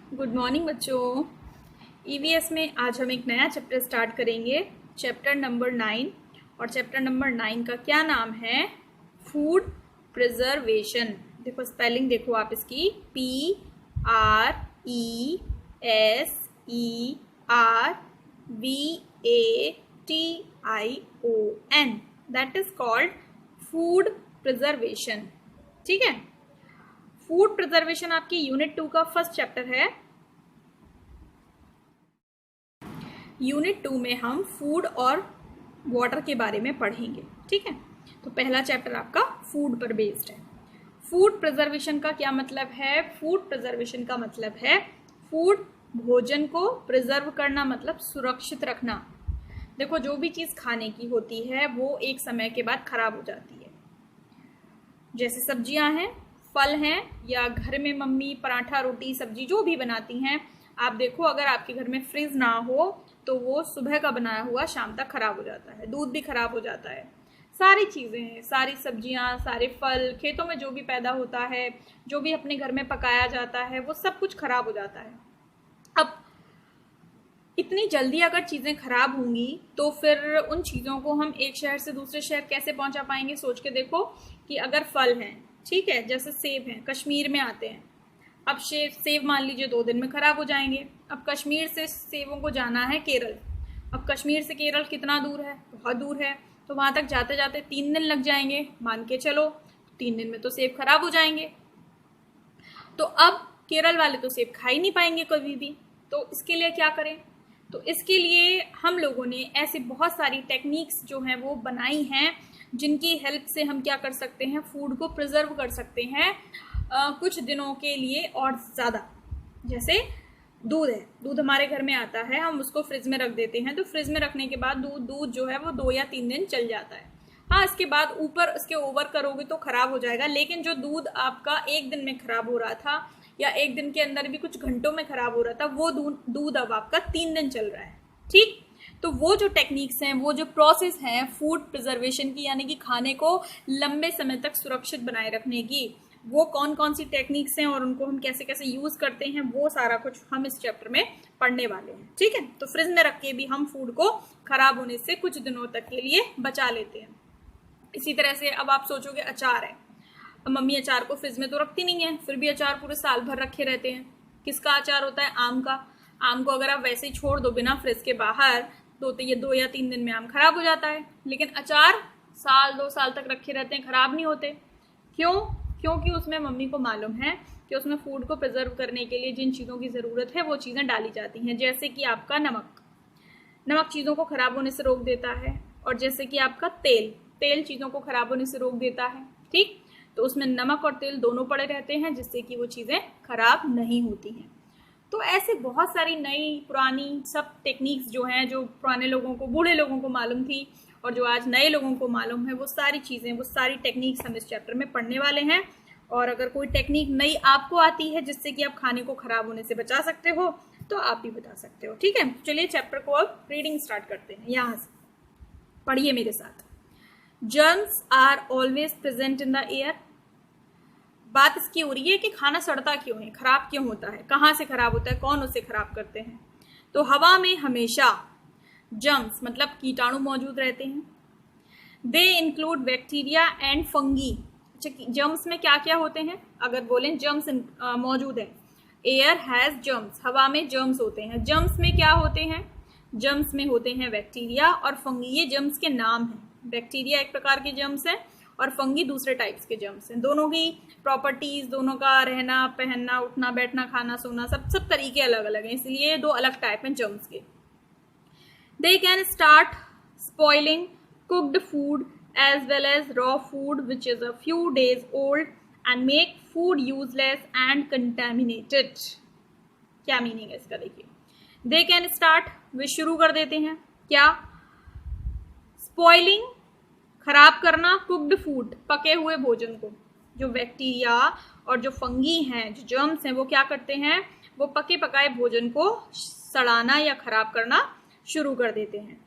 Good morning बच्चों। EVS में आज हम एक नया चैप्टर स्टार्ट करेंगे, चैप्टर नंबर 9। और चैप्टर नंबर 9 का क्या नाम है? Food preservation. देखो स्पेलिंग देखो आप इसकी, PRESERVATION, that is called food preservation. ठीक है, फूड प्रिजर्वेशन आपकी यूनिट 2 का फर्स्ट चैप्टर है। यूनिट 2 में हम फूड और वाटर के बारे में पढ़ेंगे। ठीक है, तो पहला चैप्टर आपका फूड पर बेस्ड है। फूड प्रिजर्वेशन का क्या मतलब है? फूड प्रिजर्वेशन का मतलब है फूड, भोजन को प्रिजर्व करना, मतलब सुरक्षित रखना। देखो जो भी चीज खाने की होती है वो एक समय के बाद खराब हो जाती है। जैसे सब्जियां हैं, फल हैं, या घर में मम्मी पराठा रोटी सब्जी जो भी बनाती हैं, आप देखो अगर आपके घर में फ्रिज ना हो तो वो सुबह का बनाया हुआ शाम तक खराब हो जाता है, दूध भी खराब हो जाता है। सारी चीजें हैं, सारी सब्जियां, सारे फल, खेतों में जो भी पैदा होता है, जो भी अपने घर में पकाया जाता है, वो सब कुछ खराब हो जाता है। अब इतनी जल्दी अगर चीजें खराब होंगी तो फिर उन चीजों को हम एक शहर से दूसरे शहर कैसे पहुंचा पाएंगे? सोच के देखो कि अगर फल हैं, ठीक है, जैसे सेब हैं, कश्मीर में आते हैं। अब सेब मान लीजिए 2 दिन में खराब हो जाएंगे। अब कश्मीर से सेबों को जाना है केरल। अब कश्मीर से केरल कितना दूर है? बहुत दूर है। तो वहां तक जाते जाते 3 दिन लग जाएंगे, मान के चलो। 3 दिन में तो सेब खराब हो जाएंगे। तो अब केरल वाले तो सेब खा ही नहीं पाएंगे कभी भी। तो इसके लिए क्या करें? तो इसके लिए हम लोगों ने ऐसी बहुत सारी टेक्निक्स जो हैं वो बनाई हैं, जिनकी हेल्प से हम क्या कर सकते हैं, फूड को प्रिजर्व कर सकते हैं कुछ दिनों के लिए और ज़्यादा। जैसे दूध है, दूध हमारे घर में आता है, हम उसको फ्रिज में रख देते हैं, तो फ्रिज में रखने के बाद दूध जो है वो 2 या 3 दिन चल जाता है। हाँ, इसके बाद ऊपर इसके ओवर करोगे तो खराब हो जाएगा, लेकिन जो दूध आपका 1 दिन में खराब हो रहा था या 1 दिन के अंदर भी कुछ घंटों में खराब हो रहा था, वो दूध अब आपका 3 दिन चल रहा है। ठीक, तो वो जो टेक्निक्स हैं, वो जो प्रोसेस हैं फूड प्रिजर्वेशन की, यानी कि खाने को लंबे समय तक सुरक्षित बनाए रखने की, वो कौन कौन सी टेक्निक्स हैं और उनको हम कैसे कैसे यूज करते हैं, वो सारा कुछ हम इस चैप्टर में पढ़ने वाले हैं। ठीक है, तो फ्रिज में रख के भी हम फूड को खराब होने से कुछ दिनों तक के लिए बचा लेते हैं। इसी तरह से अब आप सोचोगे अचार है, अब मम्मी अचार को फ्रिज में तो रखती नहीं है, फिर भी अचार पूरे साल भर रखे रहते हैं। किसका अचार होता है? आम का। आम को अगर आप वैसे ही छोड़ दो बिना फ्रिज के बाहर, तो ये 2 या 3 दिन में आम खराब हो जाता है। लेकिन अचार साल 2 साल तक रखे रहते हैं, खराब नहीं होते। क्यों? क्योंकि उसमें मम्मी को मालूम है कि उसमें फूड को प्रिजर्व करने के लिए जिन चीज़ों की ज़रूरत है वो चीज़ें डाली जाती हैं। जैसे कि आपका नमक चीज़ों को खराब होने से रोक देता है, और जैसे कि आपका तेल चीज़ों को खराब होने से रोक देता है। ठीक, तो उसमें नमक और तेल दोनों पड़े रहते हैं, जिससे कि वो चीज़ें खराब नहीं होती हैं। तो ऐसे बहुत सारी नई पुरानी सब टेक्निक्स जो हैं, जो पुराने लोगों को, बूढ़े लोगों को मालूम थी और जो आज नए लोगों को मालूम है, वो सारी चीज़ें, वो सारी टेक्निक्स हम इस चैप्टर में पढ़ने वाले हैं। और अगर कोई टेक्निक नई आपको आती है जिससे कि आप खाने को खराब होने से बचा सकते हो, तो आप भी बता सकते हो। ठीक है, चलिए चैप्टर को अब रीडिंग स्टार्ट करते हैं। यहाँ से पढ़िए मेरे साथ। Germs are always present in the air. बात इसकी हो रही है कि खाना सड़ता क्यों है, खराब क्यों होता है, कहाँ से खराब होता है, कौन उसे खराब करते हैं? तो हवा में हमेशा जर्म्स मतलब कीटाणु मौजूद रहते हैं। They include bacteria and fungi. अच्छा, जर्म्स में क्या क्या होते हैं? अगर बोलें जर्म्स मौजूद है, एयर हैज जर्म्स, हवा में जर्म्स होते हैं। जर्म्स में क्या होते हैं? जर्म्स में होते हैं बैक्टीरिया और फंगी। ये जर्म्स के नाम हैं। बैक्टीरिया एक प्रकार के जर्म्स हैं और फंगी दूसरे टाइप्स के जर्म्स हैं। दोनों की प्रॉपर्टीज, दोनों का रहना पहनना, उठना बैठना, खाना सोना, सब तरीके अलग अलग हैं, इसलिए 2 अलग टाइप हैं जर्म्स के। They can start spoiling cooked food as well as raw food which is a few days old and make food useless and contaminated. क्या मीनिंग है इसका? देखिए, They can start, वे शुरू कर देते हैं क्या? Spoiling, खराब करना, cooked food, पके हुए भोजन को। जो बैक्टीरिया और जो फंगी हैं, जो जर्म्स हैं, वो क्या करते हैं? वो पके पकाए भोजन को सड़ाना या खराब करना शुरू कर देते हैं।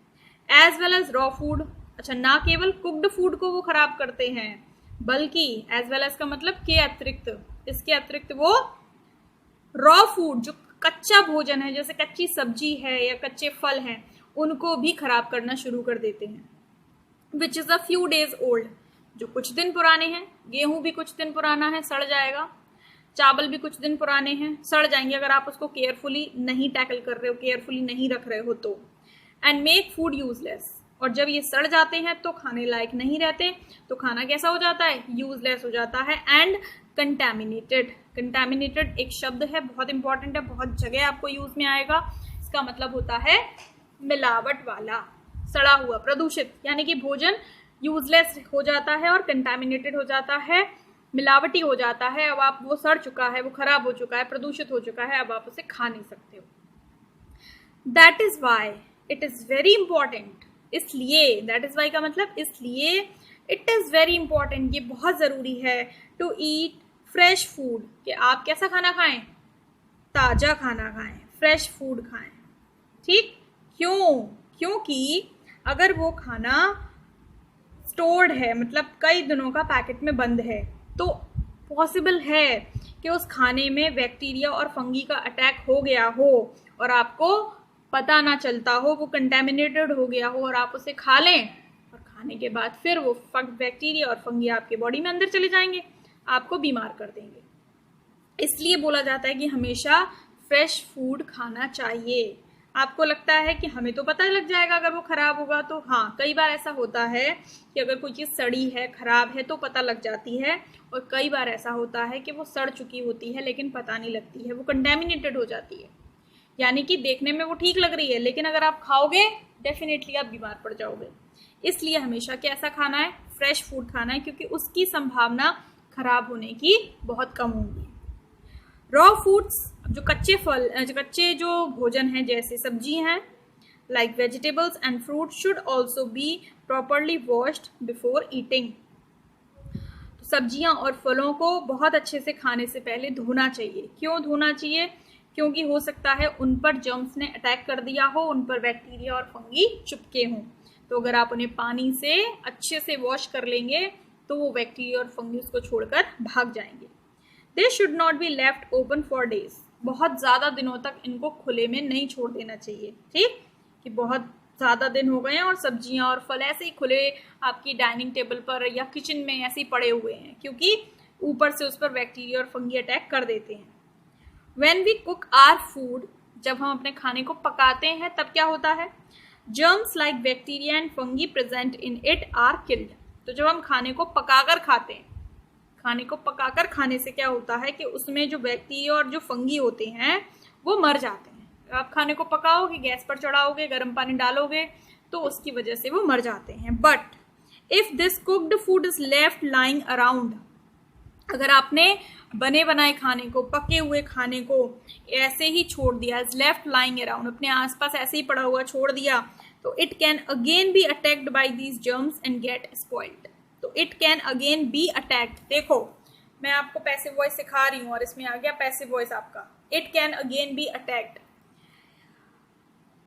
As well as raw food. अच्छा, ना केवल कुक्ड फूड को वो खराब करते हैं, बल्कि एज वेल एज का मतलब के अतिरिक्त, इसके अतिरिक्त वो रॉ फूड, जो कच्चा भोजन है, जैसे कच्ची सब्जी है या कच्चे फल हैं, उनको भी खराब करना शुरू कर देते हैं। Which is a few days old, जो कुछ दिन पुराने हैं। गेहूं भी कुछ दिन पुराना है, सड़ जाएगा। चावल भी कुछ दिन पुराने हैं, सड़ जाएंगे अगर आप उसको केयरफुली नहीं टैकल कर रहे हो, केयरफुली नहीं रख रहे हो तो। एंड मेक फूड यूजलेस, और जब ये सड़ जाते हैं तो खाने लायक नहीं रहते, तो खाना कैसा हो जाता है, यूजलेस हो जाता है। एंड कंटैमिनेटेड, कंटैमिनेटेड एक शब्द है, बहुत इंपॉर्टेंट है, बहुत जगह आपको यूज में आएगा। इसका मतलब होता है मिलावट वाला, सड़ा हुआ, प्रदूषित, यानी कि भोजन यूजलेस हो जाता है और कंटैमिनेटेड हो जाता है, मिलावटी हो जाता है। अब आप, वो सड़ चुका है, वो खराब हो चुका है, प्रदूषित हो चुका है, अब आप उसे खा नहीं सकते हो। That is why it is very important, इसलिए, दैट इज वाई का मतलब इसलिए, इट इज वेरी इंपॉर्टेंट, ये बहुत जरूरी है, टू ईट फ्रेश फूड, कि आप कैसा खाना खाएं, ताजा खाना खाएं, फ्रेश फूड खाएं। ठीक, क्यों? क्योंकि अगर वो खाना स्टोर्ड है, मतलब कई दिनों का पैकेट में बंद है, तो पॉसिबल है कि उस खाने में बैक्टीरिया और फंगी का अटैक हो गया हो और आपको पता ना चलता हो, वो कंटेमिनेटेड हो गया हो और आप उसे खा लें, और खाने के बाद फिर वो बैक्टीरिया और फंगी आपके बॉडी में अंदर चले जाएंगे, आपको बीमार कर देंगे। इसलिए बोला जाता है कि हमेशा फ्रेश फूड खाना चाहिए। आपको लगता है कि हमें तो पता लग जाएगा अगर वो खराब होगा, तो हाँ, कई बार ऐसा होता है कि अगर कोई चीज़ सड़ी है, खराब है, तो पता लग जाती है, और कई बार ऐसा होता है कि वो सड़ चुकी होती है लेकिन पता नहीं लगती है, वो कंटेमिनेटेड हो जाती है, यानी कि देखने में वो ठीक लग रही है लेकिन अगर आप खाओगे डेफिनेटली आप बीमार पड़ जाओगे। इसलिए हमेशा कैसा खाना है, फ्रेश फूड खाना है, क्योंकि उसकी संभावना खराब होने की बहुत कम होगी। रॉ फूड्स, जो कच्चे फल, जो कच्चे जो भोजन है, जैसे सब्जी हैं, like vegetables and fruit, should also be properly washed before eating. तो सब्जियां और फलों को बहुत अच्छे से खाने से पहले धोना चाहिए। क्यों धोना चाहिए? क्योंकि हो सकता है उन पर जर्म्स ने अटैक कर दिया हो, उन पर बैक्टीरिया और फंगी चिपके हों, तो अगर आप उन्हें पानी से अच्छे से वॉश कर लेंगे तो वो बैक्टीरिया और फंगी उसको छोड़कर भाग जाएंगे। They should not be left open for days, बहुत ज़्यादा दिनों तक इनको खुले में नहीं छोड़ देना चाहिए। ठीक, कि बहुत ज़्यादा दिन हो गए हैं और सब्जियां और फल ऐसे ही खुले आपकी डाइनिंग टेबल पर या किचन में ऐसे ही पड़े हुए हैं, क्योंकि ऊपर से उस पर बैक्टीरिया और फंगी अटैक कर देते हैं। When we cook our food, जब हम अपने खाने को पकाते हैं तब क्या होता है, germs like bacteria and fungi present in it are killed। तो जब हम खाने को पकाकर खाते हैं, खाने को पकाकर खाने से क्या होता है कि उसमें जो बैक्टीरिया और जो फंगी होते हैं वो मर जाते हैं। आप खाने को पकाओगे, गैस पर चढ़ाओगे, गर्म पानी डालोगे, तो उसकी वजह से वो मर जाते हैं। But if this cooked food is left lying around, अगर आपने बने बनाए खाने को, पके हुए खाने को ऐसे ही छोड़ दिया, इज लेफ्ट लाइंग अराउंड, अपने आसपास ऐसे ही पड़ा हुआ छोड़ दिया, तो it can again be attacked by these germs and get spoiled. तो it can again be attacked. देखो, मैं आपको पैसिव वॉइस सिखा रही हूँ और इसमें आ गया पैसिव वॉइस आपका। It can again be attacked,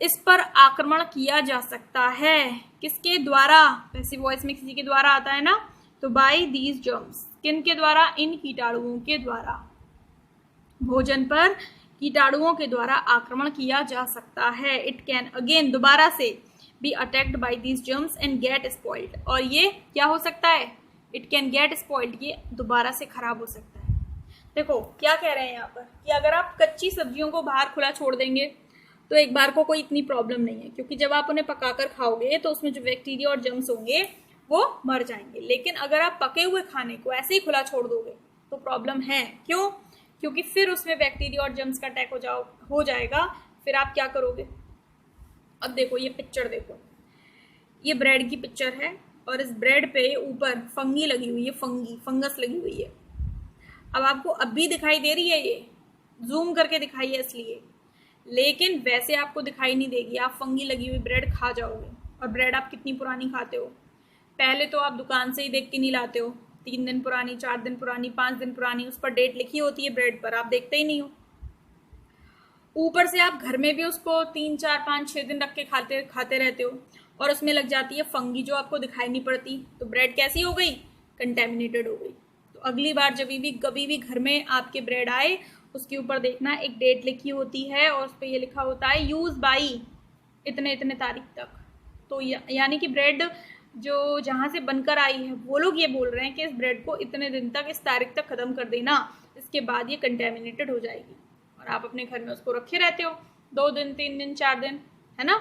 इस पर आक्रमण किया जा सकता है। किसके द्वारा? पैसिव वॉइस में किसी के द्वारा आता है ना, तो बाय दीज जर्म्स, किन के द्वारा? इन कीटाणुओं के द्वारा। भोजन पर कीटाणुओं के द्वारा आक्रमण किया जा सकता है। इट कैन अगेन, दोबारा से, B attacked by these germs and get spoiled, और ये क्या हो सकता है? इट कैन गेट स्पॉइल्ड, ये दोबारा से खराब हो सकता है। देखो क्या कह रहे हैं यहाँ पर, कि अगर आप कच्ची सब्जियों को बाहर खुला छोड़ देंगे तो एक बार को कोई इतनी प्रॉब्लम नहीं है, क्योंकि जब आप उन्हें पकाकर खाओगे तो उसमें जो बैक्टीरिया और जर्म्स होंगे वो मर जाएंगे। लेकिन अगर आप पके हुए खाने को ऐसे ही खुला छोड़ दोगे तो प्रॉब्लम है। क्यों? क्योंकि फिर उसमें बैक्टीरिया और जर्म्स का अटैक हो जाएगा। फिर आप क्या करोगे? अब देखो, ये पिक्चर देखो, ये ब्रेड की पिक्चर है और इस ब्रेड पे ऊपर फंगी लगी हुई है, फंगस लगी हुई है। अब आपको अब भी दिखाई दे रही है, ये जूम करके दिखाई है इसलिए, लेकिन वैसे आपको दिखाई नहीं देगी। आप फंगी लगी हुई ब्रेड खा जाओगे। और ब्रेड आप कितनी पुरानी खाते हो? पहले तो आप दुकान से ही देख के नहीं लाते हो, 3 दिन पुरानी, 4 दिन पुरानी, 5 दिन पुरानी, उस पर डेट लिखी होती है ब्रेड पर, आप देखते ही नहीं हो। ऊपर से आप घर में भी उसको 3, 4, 5, 6 दिन रख के खाते रहते हो और उसमें लग जाती है फंगी जो आपको दिखाई नहीं पड़ती, तो ब्रेड कैसी हो गई? कंटेमिनेटेड हो गई। तो अगली बार जब भी कभी भी घर में आपके ब्रेड आए उसके ऊपर देखना एक डेट लिखी होती है और उस पर ये लिखा होता है यूज बाई इतने इतने तारीख तक। तो यानी कि ब्रेड जो जहाँ से बनकर आई है वो लोग ये बोल रहे हैं कि इस ब्रेड को इतने दिन तक, इस तारीख तक ख़त्म कर देना, इसके बाद ये कंटेमिनेटेड हो जाएगी। और आप अपने घर में उसको रखे रहते हो 2 दिन 3 दिन 4 दिन, है ना।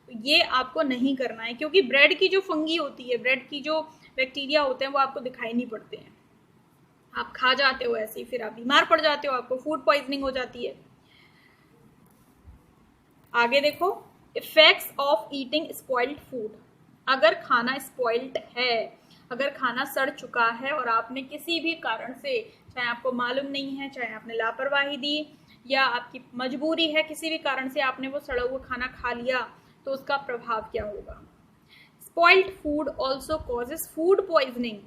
तो ये आपको नहीं करना है, क्योंकि ब्रेड की जो फंगी होती है, ब्रेड की जो बैक्टीरिया होते हैं वो आपको दिखाई नहीं पड़ते हैं। आप खा जाते हो ऐसे ही, फिर आप बीमार पड़ जाते हो, आपको फूड पॉइजनिंग हो जाती है। आगे देखो, effects of eating spoiled food. अगर खाना स्पॉइल्ड है, अगर खाना सड़ चुका है और आपने किसी भी कारण से, चाहे आपको मालूम नहीं है, चाहे आपने लापरवाही दी या आपकी मजबूरी है, किसी भी कारण से आपने वो सड़ा हुआ खाना खा लिया, तो उसका प्रभाव क्या होगा। Spoiled food also causes food poisoning.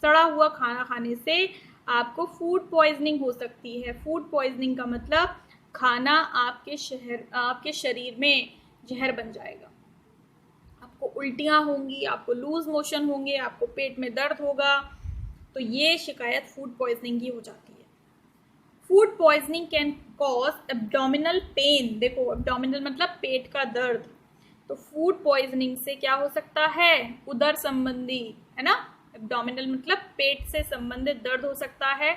सड़ा हुआ खाना खाने से आपको फूड पॉइजनिंग हो सकती है। फूड पॉइजनिंग का मतलब खाना आपके शरीर में जहर बन जाएगा। आपको उल्टियाँ होंगी, आपको लूज मोशन होंगे, आपको पेट में दर्द होगा। तो ये शिकायत फूड पॉइजनिंग की हो जाती है। Food poisoning can cause abdominal pain. देखो, एब्डोमिनल मतलब पेट का दर्द। तो फूड पॉइजनिंग से क्या हो सकता है, उदर संबंधी, है ना, एब्डोमिनल मतलब पेट से संबंधित दर्द हो सकता है,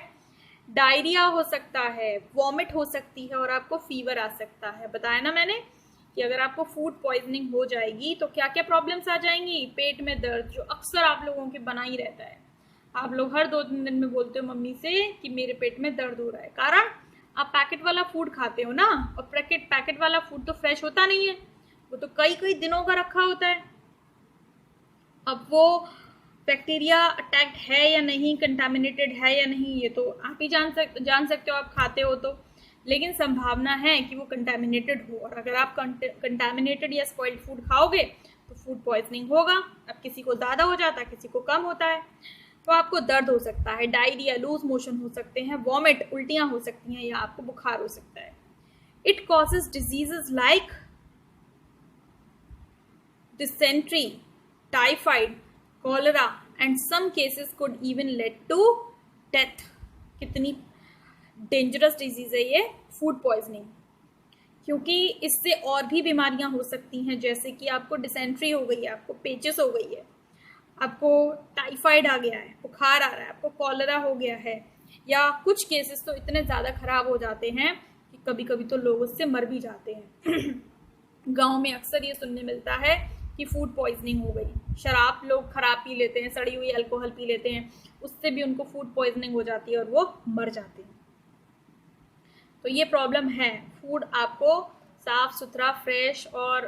डायरिया हो सकता है, वॉमिट हो सकती है और आपको फीवर आ सकता है। बताया ना मैंने कि अगर आपको फूड पॉइजनिंग हो जाएगी तो क्या क्या प्रॉब्लम्स आ जाएंगी। पेट में दर्द, जो अक्सर आप लोगों के बना ही रहता है। आप लोग हर 2-3 दिन में बोलते हो मम्मी से कि मेरे पेट में दर्द हो रहा है। कारण आप पैकेट वाला फूड खाते हो ना, और पैकेट वाला फूड तो फ्रेश होता नहीं है, वो तो कई कई दिनों का रखा होता है। अब वो बैक्टीरिया अटैक्ड है या नहीं, कंटामिनेटेड है या नहीं, ये तो आप ही जान सकते हो, आप खाते हो तो। लेकिन संभावना है कि वो कंटामिनेटेड हो, और अगर आप कंटामिनेटेड या स्पॉइल्ड फूड खाओगे तो फूड पॉइजनिंग होगा। अब किसी को ज़्यादा हो जाता है, किसी को कम होता है। तो आपको दर्द हो सकता है, डायरिया, लूज मोशन हो सकते हैं, वॉमिट, उल्टियाँ हो सकती हैं, या आपको बुखार हो सकता है। It causes diseases like dysentery, typhoid, cholera and some cases could even lead to death। कितनी डेंजरस डिजीज है ये फूड पॉइजनिंग, क्योंकि इससे और भी बीमारियां हो सकती हैं, जैसे कि आपको डिसेंट्री हो गई है, आपको पेचिस हो गई है, आपको टाइफाइड आ गया है, बुखार आ रहा है, आपको कॉलरा हो गया है, या कुछ केसेस तो इतने ज़्यादा खराब हो जाते हैं कि कभी कभी तो लोग उससे मर भी जाते हैं। गाँव में अक्सर ये सुनने मिलता है कि फूड पॉइजनिंग हो गई। शराब लोग खराब पी लेते हैं, सड़ी हुई अल्कोहल पी लेते हैं, उससे भी उनको फूड पॉइजनिंग हो जाती है और वो मर जाते हैं। तो ये प्रॉब्लम है। फूड आपको साफ सुथरा, फ्रेश और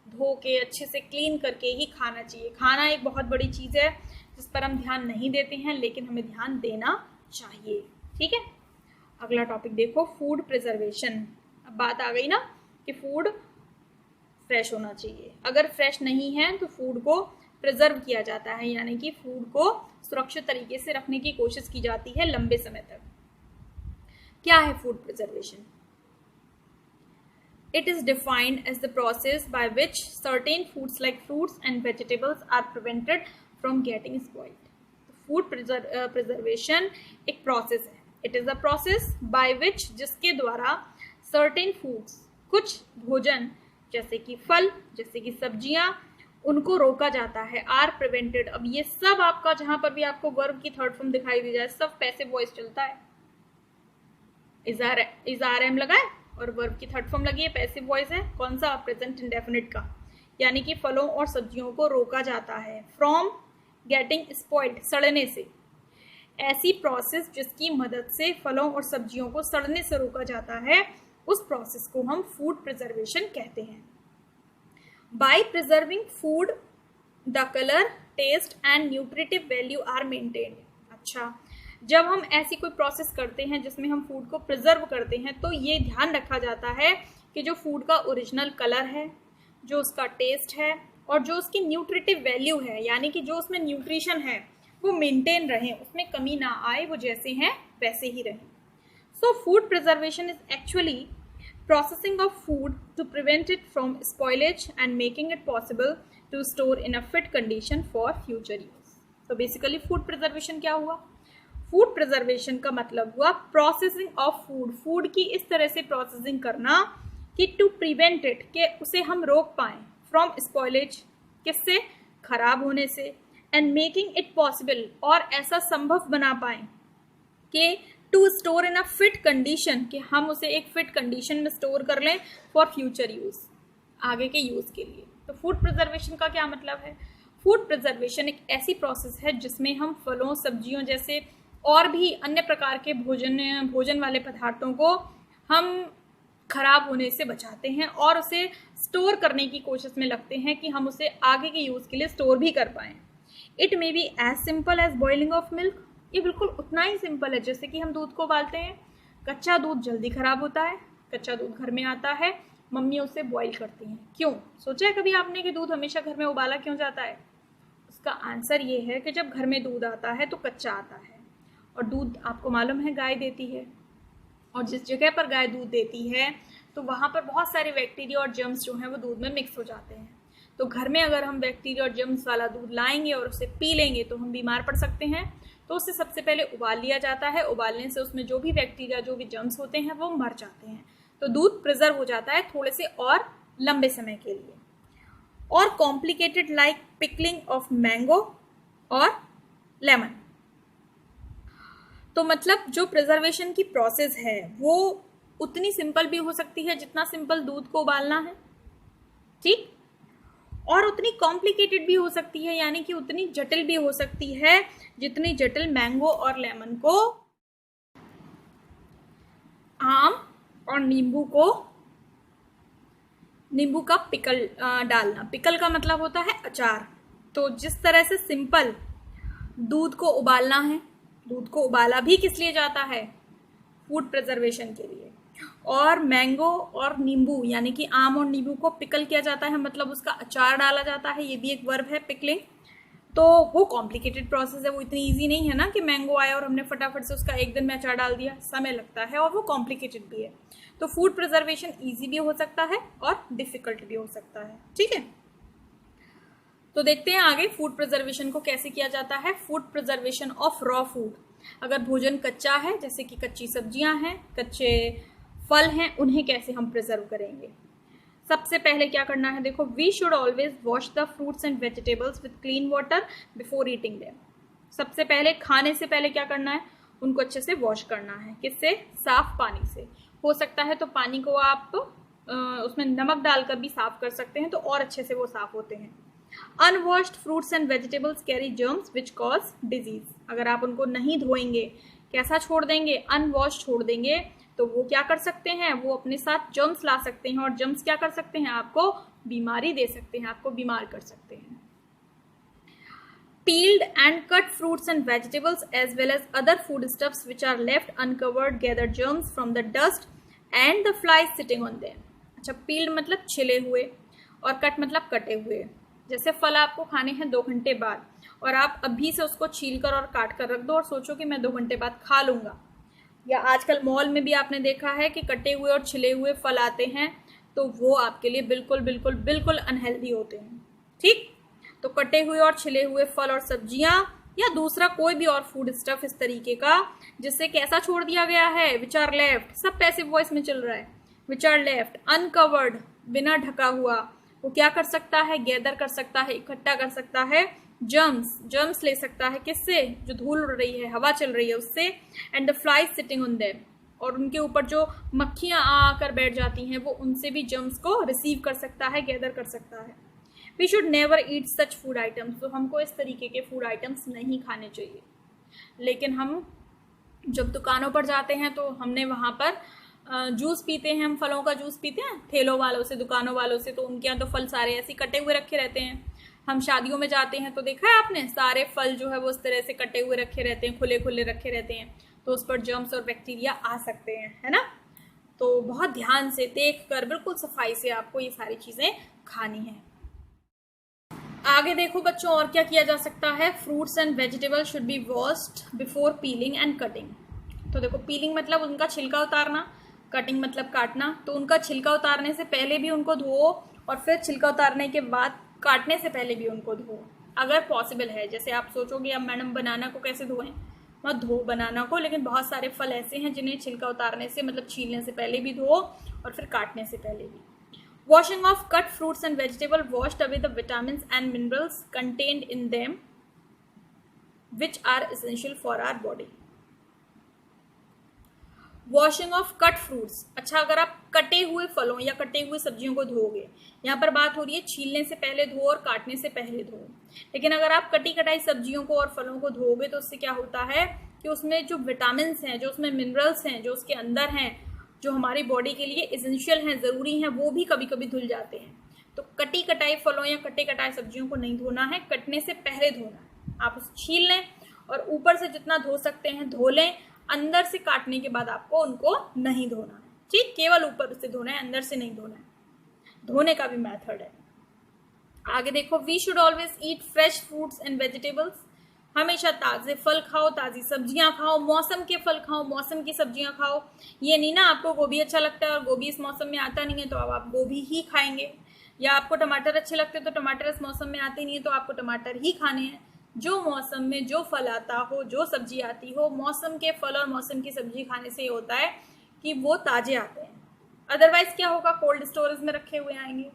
धो के अच्छे से क्लीन करके ही खाना चाहिए। खाना एक बहुत बड़ी चीज़ है जिस पर हम ध्यान नहीं देते हैं, लेकिन हमें ध्यान देना चाहिए। ठीक है, अगला टॉपिक देखो, फूड प्रिजर्वेशन। अब बात आ गई ना कि फूड फ्रेश होना चाहिए। अगर फ्रेश नहीं है तो फूड को प्रिजर्व किया जाता है, यानी कि फूड को सुरक्षित तरीके से रखने की कोशिश की जाती है लंबे समय तक। क्या है food preservation? It is defined as the process by which certain foods like fruits and vegetables are prevented from getting spoiled. Food preservation एक process है. It is a process by which, जिसके द्वारा certain foods, कुछ भोजन जैसे कि फल, जैसे कि सब्जियां, उनको रोका जाता है, are prevented। अब ये सब आपका, जहां पर भी आपको वर्ब की थर्ड फॉर्म दिखाई दी जाए, सब पैसिव वॉइस चलता है। इज आर एम लगा है और वर्ब की थर्ड फॉर्म लगी है, पैसिव वॉइस है। कौन सा? प्रेजेंट इंडेफिनिट का। यानी कि फलों और सब्जियों को रोका जाता है फ्रॉम गेटिंग स्पॉइल्ड, सड़ने से। ऐसी प्रोसेस जिसकी मदद से फलों और सब्जियों को सड़ने से रोका जाता है, उस प्रोसेस को हम फूड प्रिजर्वेशन कहते हैं। By preserving food the colour, taste and nutritive value are maintained. अच्छा, जब हम ऐसी कोई प्रोसेस करते हैं जिसमें हम फूड को प्रिजर्व करते हैं, तो ये ध्यान रखा जाता है कि जो फूड का ओरिजिनल कलर है, जो उसका टेस्ट है और जो उसकी न्यूट्रिटिव वैल्यू है, यानी कि जो उसमें न्यूट्रिशन है, वो मेंटेन रहे, उसमें कमी ना आए, वो जैसे हैं वैसे ही रहें। So food preservation is actually processing of food to prevent it from spoilage and making it possible to store in a fit condition for future use. तो बेसिकली फूड प्रिजर्वेशन क्या हुआ? फूड प्रिजर्वेशन का मतलब हुआ processing of food, food की इस तरह से प्रोसेसिंग करना कि टू प्रिवेंट इट, कि उसे हम रोक पाएं, फ्रॉम स्पॉइलेज, किससे, खराब होने से, एंड मेकिंग इट पॉसिबल, और ऐसा संभव बना पाएं कि to store in a fit condition, कि हम उसे एक फिट कंडीशन में स्टोर कर लें फॉर फ्यूचर यूज, आगे के यूज के लिए। तो फूड प्रिजर्वेशन का क्या मतलब है? फूड प्रिजर्वेशन एक ऐसी प्रोसेस है जिसमें हम फलों, सब्जियों जैसे और भी अन्य प्रकार के भोजन वाले पदार्थों को हम खराब होने से बचाते हैं और उसे स्टोर करने की कोशिश में लगते हैं कि हम उसे आगे के यूज के लिए स्टोर भी कर पाएं। It may be as simple as boiling of milk, ये बिल्कुल उतना ही सिंपल है जैसे कि हम दूध को उबालते हैं। कच्चा दूध जल्दी खराब होता है, कच्चा दूध घर में आता है, मम्मी उसे बॉईल करती हैं। क्यों? सोचा है कभी आपने कि दूध हमेशा घर में उबाला क्यों जाता है? उसका आंसर ये है कि जब घर में दूध आता है तो कच्चा आता है, और दूध आपको मालूम है गाय देती है, और जिस जगह पर गाय दूध देती है तो वहाँ पर बहुत सारे बैक्टीरिया और जर्म्स जो हैं वो दूध में मिक्स हो जाते हैं। तो घर में अगर हम बैक्टीरिया और जर्म्स वाला दूध लाएंगे और उसे पी लेंगे तो हम बीमार पड़ सकते हैं। तो उसे सबसे पहले उबाल लिया जाता है, उबालने से उसमें जो भी बैक्टीरिया, जो भी जर्म्स होते हैं वो मर जाते हैं, तो दूध प्रिजर्व हो जाता है थोड़े से और लंबे समय के लिए। और complicated like pickling of mango और लेमन। तो मतलब जो प्रिजर्वेशन की प्रोसेस है वो उतनी सिंपल भी हो सकती है जितना सिंपल दूध को उबालना है, ठीक, और उतनी कॉम्प्लिकेटेड भी हो सकती है, यानी कि उतनी जटिल भी हो सकती है जितनी जटिल मैंगो और लेमन को, आम और नींबू का पिकल डालना। पिकल का मतलब होता है अचार। तो जिस तरह से सिंपल दूध को उबालना है, दूध को उबाला भी किस लिए जाता है? फूड प्रिजर्वेशन के लिए। और मैंगो और नींबू यानी कि आम और नींबू को पिकल किया जाता है, मतलब उसका अचार डाला जाता है, ये भी एक वर्ब है पिकलिंग। तो वो कॉम्प्लिकेटेड प्रोसेस है, वो इतनी इजी नहीं है ना कि मैंगो आया और हमने फटाफट से उसका एक दिन में अचार डाल दिया, समय लगता है और वो कॉम्प्लिकेटेड भी है। तो फूड प्रिजर्वेशन इजी भी हो सकता है और डिफिकल्ट भी हो सकता है, ठीक है। तो देखते हैं आगे फूड प्रिजर्वेशन को कैसे किया जाता है। Food preservation of raw food, अगर भोजन कच्चा है जैसे कि कच्ची सब्जियां हैं, कच्चे फल हैं, उन्हें कैसे हम प्रिजर्व करेंगे। सबसे पहले क्या करना है, देखो, we should always wash the fruits and vegetables with clean water before eating them. सबसे पहले खाने से पहले क्या करना है, उनको अच्छे से वॉश करना है। किससे? साफ पानी से। हो सकता है तो पानी को आप उसमें नमक डालकर भी साफ कर सकते हैं, तो और अच्छे से वो साफ होते हैं। Unwashed fruits and vegetables carry germs which cause disease. अगर आप उनको नहीं धोएंगे, कैसा छोड़ देंगे, अनवॉश छोड़ देंगे, तो वो क्या कर सकते हैं, वो अपने साथ जर्म्स ला सकते हैं, और जर्म्स क्या कर सकते हैं, आपको बीमारी दे सकते हैं, आपको बीमार कर सकते हैं। Peeled and cut fruits and vegetables as well as other foodstuffs which are left uncovered gather germs from the dust and the flies sitting on them. अच्छा, peeled मतलब छिले हुए और cut मतलब कटे हुए। जैसे फल आपको खाने हैं 2 घंटे बाद, और आप अभी से उसको छील कर और काट कर रख दो और सोचो कि मैं 2 घंटे बाद खा लूँगा। या आजकल मॉल में भी आपने देखा है कि कटे हुए और छिले हुए फल आते हैं, तो वो आपके लिए बिल्कुल बिल्कुल बिल्कुल अनहेल्दी होते हैं, ठीक। तो कटे हुए और छिले हुए फल और सब्जियां या दूसरा कोई भी और फूड स्टफ इस तरीके का जिससे कैसा छोड़ दिया गया है, विच आर लेफ्ट, सब पैसिव वॉइस में चल रहा है, विच आर लेफ्ट अनकवर्ड, बिना ढका हुआ, वो क्या कर सकता है, गैदर कर सकता है, इकट्ठा कर सकता है जर्म्स ले सकता है, किससे, जो धूल उड़ रही है, हवा चल रही है उससे, and the flies sitting on them, और उनके ऊपर जो मक्खियां आकर बैठ जाती हैं वो उनसे भी जर्म्स को रिसीव कर सकता है, गैदर कर सकता है। We should never eat such food items, तो हमको इस तरीके के फूड आइटम्स नहीं खाने चाहिए। लेकिन हम जब दुकानों पर जाते हैं तो हमने वहाँ पर जूस पीते हैं, हम फलों का जूस पीते हैं ठेलों वालों से, दुकानों वालों से, तो उनके यहाँ तो फल सारे ऐसे कटे हुए रखे रहते हैं। हम शादियों में जाते हैं तो देखा है आपने, सारे फल जो है वो इस तरह से कटे हुए रखे रहते हैं, खुले खुले रखे रहते हैं, तो उस पर जर्म्स और बैक्टीरिया आ सकते हैं, है ना। तो बहुत ध्यान से देख कर बिल्कुल सफाई से आपको ये सारी चीज़ें खानी है। आगे देखो बच्चों, और क्या किया जा सकता है। Fruits and vegetable should be washed before piling and cutting. तो देखो, पीलिंग मतलब उनका छिलका उतारना, कटिंग मतलब काटना। तो उनका छिलका उतारने से पहले भी उनको धो, और फिर छिलका उतारने के बाद काटने से पहले भी उनको धो, अगर पॉसिबल है। जैसे आप सोचोगे अब मैडम बनाना को कैसे धोएं, मत धो बनाना को, लेकिन बहुत सारे फल ऐसे हैं जिन्हें छिलका उतारने से मतलब छीलने से पहले भी धो और फिर काटने से पहले भी। Washing of cut fruits and vegetable washed away the vitamins and minerals contained in them which are essential for our body. Washing of cut fruits, अच्छा अगर आप कटे हुए फलों या कटे हुए सब्जियों को धोओगे, यहाँ पर बात हो रही है छीलने से पहले धो और काटने से पहले धो, लेकिन अगर आप कटी कटाई सब्जियों को और फलों को धोओगे तो उससे क्या होता है कि उसमें जो विटामिन हैं, जो उसमें मिनरल्स हैं, जो उसके अंदर हैं, जो हमारी बॉडी के लिए एसेंशियल हैं, ज़रूरी हैं, वो भी कभी कभी धुल जाते हैं। तो कटी कटाई फलों या कटे कटाई सब्जियों को नहीं धोना है, कटने से पहले धोना है। आप उसे छील लें और ऊपर से जितना धो सकते हैं धो लें, अंदर से काटने के बाद आपको उनको नहीं धोना है, ठीक, केवल ऊपर से धोना है, अंदर से नहीं धोना है। धोने का भी मेथड है। आगे देखो, we should always eat fresh fruits and vegetables, हमेशा ताजे फल खाओ, ताजी सब्जियां खाओ, मौसम के फल खाओ, मौसम की सब्जियां खाओ। ये नहीं ना आपको गोभी अच्छा लगता है और गोभी इस मौसम में आता नहीं है तो अब आप गोभी ही खाएंगे, या आपको टमाटर अच्छे लगते हैं तो टमाटर इस मौसम में आते नहीं है तो आपको टमाटर ही खाने हैं। जो मौसम में जो फल आता हो, जो सब्जी आती हो, मौसम के फल और मौसम की सब्जी खाने से ये होता है कि वो ताजे आते हैं। अदरवाइज क्या होगा, कोल्ड स्टोरेज में रखे हुए आएंगे,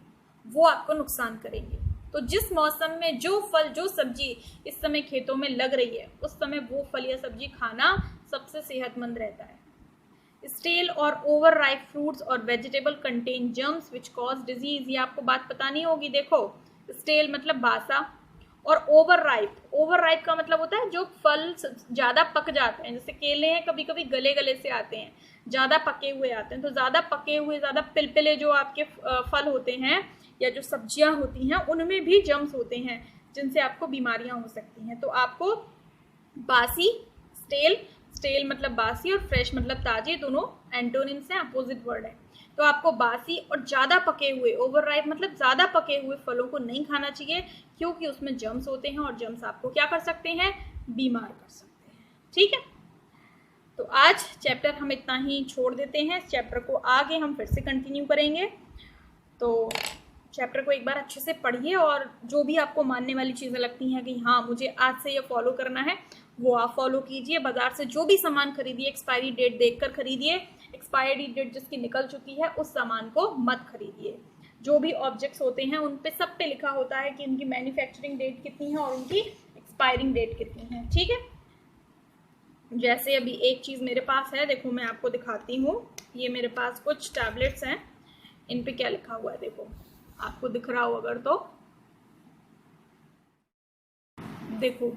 वो आपको नुकसान करेंगे। तो जिस मौसम में जो फल जो सब्जी इस समय खेतों में लग रही है, उस समय वो फल या सब्जी खाना सबसे सेहतमंद रहता है। स्टेल और ओवर राइप फ्रूट्स और vegetable contain germs which cause disease, ये आपको बात पता नहीं होगी। देखो, स्टेल मतलब बासा और ओवर राइप का मतलब होता है जो फल ज़्यादा पक जाते हैं, जैसे केले हैं कभी कभी गले गले से आते हैं, ज़्यादा पके हुए आते हैं। तो ज़्यादा पके हुए, ज़्यादा पिलपिले जो आपके फल होते हैं या जो सब्जियां होती हैं उनमें भी जर्म्स होते हैं जिनसे आपको बीमारियां हो सकती हैं। तो आपको बासी, स्टेल मतलब बासी और फ्रेश मतलब ताजे, दोनों एंटोनिम्स हैं, अपोजिट वर्ड है। तो आपको बासी और ज़्यादा पके हुए, ओवरराइप मतलब ज़्यादा पके हुए फलों को नहीं खाना चाहिए, क्योंकि उसमें जर्म्स होते हैं और जर्म्स आपको क्या कर सकते हैं, बीमार कर सकते हैं। ठीक है, तो आज चैप्टर हम इतना ही छोड़ देते हैं। इस चैप्टर को आगे हम फिर से कंटिन्यू करेंगे। तो चैप्टर को एक बार अच्छे से पढ़िए और जो भी आपको मानने वाली चीज़ें लगती हैं कि हाँ मुझे आज से ये फॉलो करना है, वो आप फॉलो कीजिए। बाजार से जो भी सामान खरीदिए एक्सपायरी डेट देखकर खरीदिए, एक्सपायरी डेट जिसकी निकल चुकी है उस सामान को मत खरीदिए। जो भी ऑब्जेक्ट्स होते हैं उन पे सब पे लिखा होता है कि उनकी मैन्युफैक्चरिंग डेट कितनी है और उनकी एक्सपायरिंग डेट कितनी है। ठीक है, जैसे अभी एक चीज़ मेरे पास है, देखो मैं आपको दिखाती हूँ। ये मेरे पास कुछ टैबलेट्स हैं, इन पे क्या लिखा हुआ है देखो, आपको दिख रहा हो अगर तो देखो,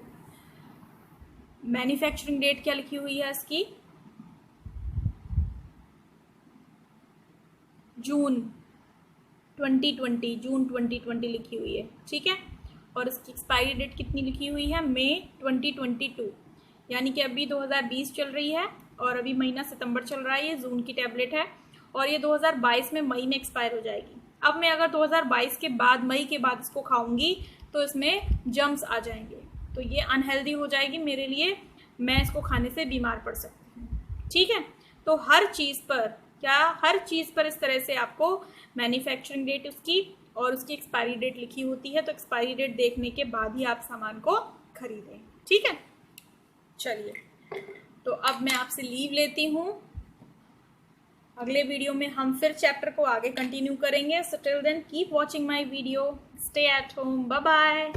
मैन्युफैक्चरिंग डेट क्या लिखी हुई है इसकी, जून 2020 लिखी हुई है। ठीक है, और इसकी एक्सपायरी डेट कितनी लिखी हुई है, मई 2022, यानी कि अभी 2020 चल रही है और अभी महीना सितंबर चल रहा है। ये जून की टैबलेट है और ये 2022 में मई में एक्सपायर हो जाएगी। अब मैं अगर 2022 के बाद, मई के बाद इसको खाऊंगी तो इसमें जर्म्स आ जाएंगे, तो ये अनहेल्दी हो जाएगी मेरे लिए, मैं इसको खाने से बीमार पड़ सकती हूँ। ठीक है, तो हर चीज़ पर इस तरह से आपको मैन्युफैक्चरिंग डेट उसकी और उसकी एक्सपायरी डेट लिखी होती है। तो एक्सपायरी डेट देखने के बाद ही आप सामान को खरीदें। ठीक है, चलिए, तो अब मैं आपसे लीव लेती हूँ। अगले वीडियो में हम फिर चैप्टर को आगे कंटिन्यू करेंगे। So till then keep watching my video, stay at home, bye bye.